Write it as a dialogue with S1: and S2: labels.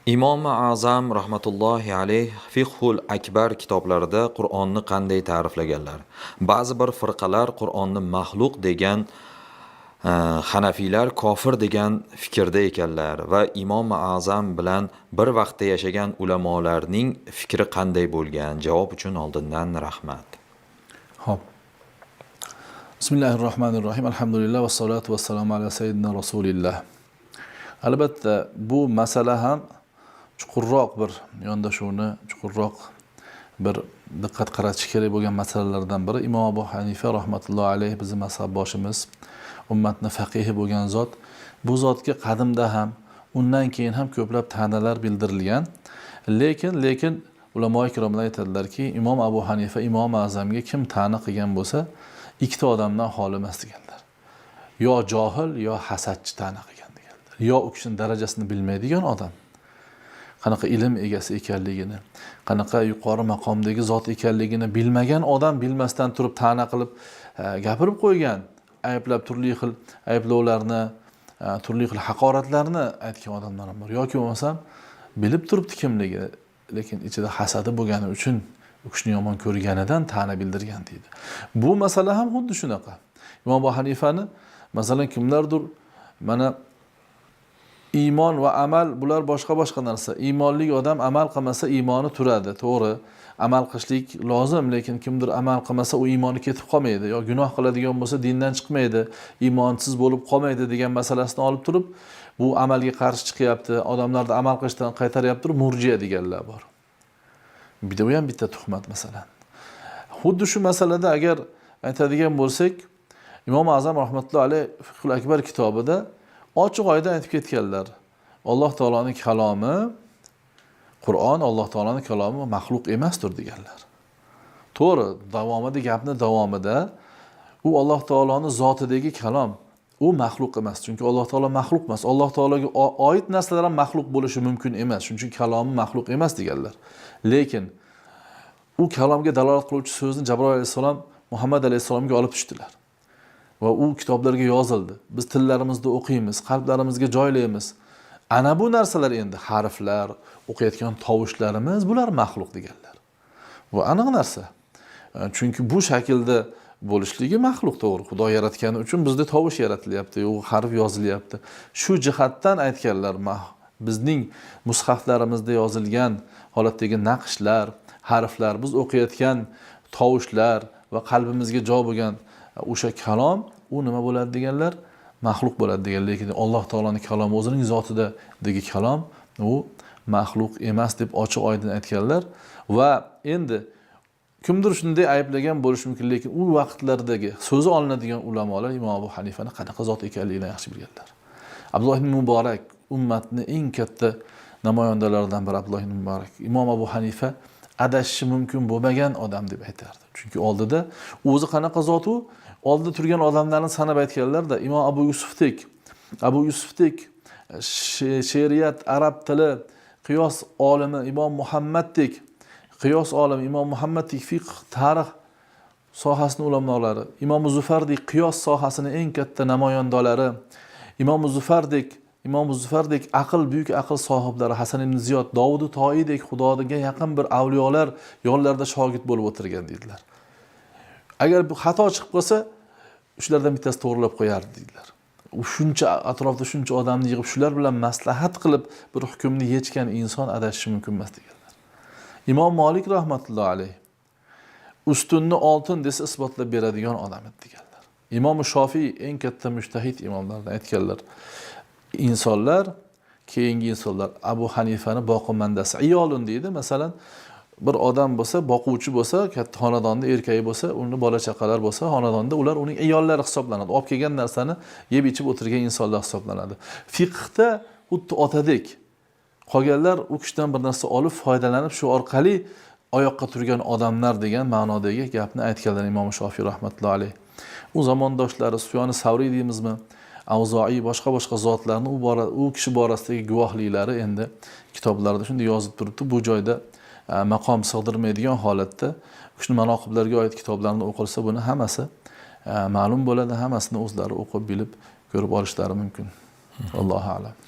S1: Imom Azam rahmatullohi alayh Fiqhul Akbar kitoblarida Qur'onni qanday ta'riflaganlar? Ba'zi bir firqalar Qur'onni maxluq degan, Hanafiylar kofir degan fikrda ekanlar va Imom Azam bilan bir vaqtda yashagan ulamolarning fikri qanday bo'lgan? Javob uchun oldindan rahmat.
S2: Hop. Bismillahirrohmanirrohim. Alhamdulillah va salatu vassalamu ala sayyidina Rasulillah. Albatta bu masala ham chuqurroq bir yondashuvni, chuqurroq bir diqqat qaratish kerak bo'lgan masalalardan biri. Imom Abu Hanifa rahmatullohi alayh bizning mazhabboshimiz, ummatning faqihi bo'lgan zot. Bu zotga qadimda ham, undan keyin ham ko'plab ta'nalar bildirilgan. Lekin ulamoy kiromlar aytadilarki, Imom Abu Hanifa Imom Azamga kim ta'na qilgan bo'lsa, ikkita odamdan xoli emas deganlar. Yo johil, yo hasadchi ta'na qilgan deganlar. Yo u kishining darajasini bilmaydigan odam, qanaqa ilm egasi ekanligini, qanaqa yuqori maqomdagi zot ekanligini bilmagan odam bilmasdan turib ta'na qilib gapirib qo'ygan, ayblab turli xil ayblovlarni, turli xil haqoratlarni aytgan odamlar ham bor. Yoki bo'lmasam bilib turibdi kimligi, lekin ichida hasadi bo'lgani uchun u kishini yomon ko'rganidan ta'na bildirgan deydi. Bu masala ham xuddi shunaqa. Imom Abu Hanifani masalan kimlardir mana iymon va amal bular boshqa narsa. Iymonli odam amal qilmasa iymoni turadi, to'g'ri. Amal qilishlik lozim, lekin kimdir amal qilmasa u iymoni ketib qolmaydi. Yo gunoh qiladigan bo'lsa dindan chiqmaydi, iymonsiz bo'lib qolmaydi degan masalasini olib turib, bu amalga qarshi chiqyapti, odamlarni amal qilishdan qaytaryapti, murjiya deganlar bor. Bu ham bitta tuhmat masalan. Xuddi shu masalada agar aytadigan bo'lsak, Imom Azam rahmatullohi alayh Fiqhul Akbar kitobida ochiq oyda aytib ketganlar. Alloh taoloning kalomi, Qur'on Alloh taoloning kalomi maxluq emasdir deganlar. To'g'ri, davomida gapni davomida u Alloh taoloning zotidagi kalom, u maxluq emas. Chunki Alloh taolo maxluq emas. Alloh taologa oid narsalar ham maxluq bo'lishi mumkin emas. Chunki kalomi maxluq emas deganlar. Lekin u kalomga dalolat qiluvchi so'zni Jabroil alayhisalom Muhammad alayhisalomga olib tushdilar. Va u kitoblarga yozildi. Biz tillarimizda o'qiymiz, qalblarimizga joylaymiz. Ana bu narsalar endi harflar, o'qiyotgan tovushlarimiz bular maxluq deganlar. Bu aniq narsa. Chunki bu shaklda bo'lishligi maxluq, to'g'ri. Xudo yaratgani uchun bizda tovush yaratilyapti, u harf yozilyapti. Shu jihatdan aytganlar, bizning mushaflarimizda yozilgan holatdagi naqshlar, harflar, biz o'qiyotgan tovushlar va qalbimizga joy bo'lgan o'sha kalom, u nima bo'ladi deganlar? Maxluq bo'ladi degan. Lekin Alloh taoloning kalomi o'zining zotidagi kalom, u maxluq emas deb ochiq oydin aytganlar. Va endi kimdir shunday ayblagan bo'lishi mumkin, lekin u vaqtlardagi so'zi olinadigan ulamolar Imom Abu Hanifani qanaqa zot ekanligini yaxshi bilganlar. Abdulloh ibn Muborak ummatning eng katta namoyandalaridan biri Abdulloh ibn Muborak. Imom Abu Hanifa adashishi mumkin bo'lmagan odam deb aytardi. Chunki oldida o'zi qanaqa zot u? Oldida turgan odamlarni sanab aytganlar-da, Imom Abu Yusufdek she'riyat, arab tili, qiyos olimi Imom Muhammaddek, qiyos olimi Imom Muhammaddek fiqh, tarix sohasining ulamolari, Imom Zufardek qiyos sohasining eng katta namoyandalari, Imom Zufardek buyuk aql sohiblari Hasan ibn Ziyod, Davud To'idek Xudoga yaqin bir avliyolar yonlarida shogird bo'lib o'tirgan dedilar. Agar bu xato chiqib qolsa, shulardan bittasi to'g'rilab qo'yardi dedilar. U shuncha atrofda shuncha odamni yig'ib shular bilan maslahat qilib bir hukmni yechgan inson adashishi mumkin emas deganlar. Imom Malik rahmatullohi alayh ustunni oltin desa isbotlab beradigan odam edi deganlar. Imom Shofiy eng katta mujtahid imomlardan aytganlar. İnsanlar, keyingi insonlar Abu Hanifani boqimandasi iyolun deydi. Masalan, bir odam bo'lsa, boquvchi bo'lsa, katta xonadonda erkagi bo'lsa, uni bola chaqalar bo'lsa, xonadonda ular uning ayollari hisoblanadi. Olib kelgan narsani yeb ichib o'tirgan insonlar hisoblanadi. Fiqhda xuddi otadek qolganlar u kishidan bir narsa olib foydalanib, shu orqali oyoqqa turgan odamlar degan ma'nodagi gapni aytganlar Imom Shofiy rahmatullohi alayh. U zamondoshlari Sufyon Savriy deymizmi? Avzoiy boshqa zotlarni u kishi borasidagi guvohliklari endi kitoblarda shunday yozib turibdi. Bu joyda maqom sig'dirmaydigan holatda shu manoqiblarga oid kitoblarni o'qilsa, buni hammasi ma'lum bo'ladi, hammasini o'zlari o'qib bilib ko'rib olishlari mumkin. Allohu a'lam.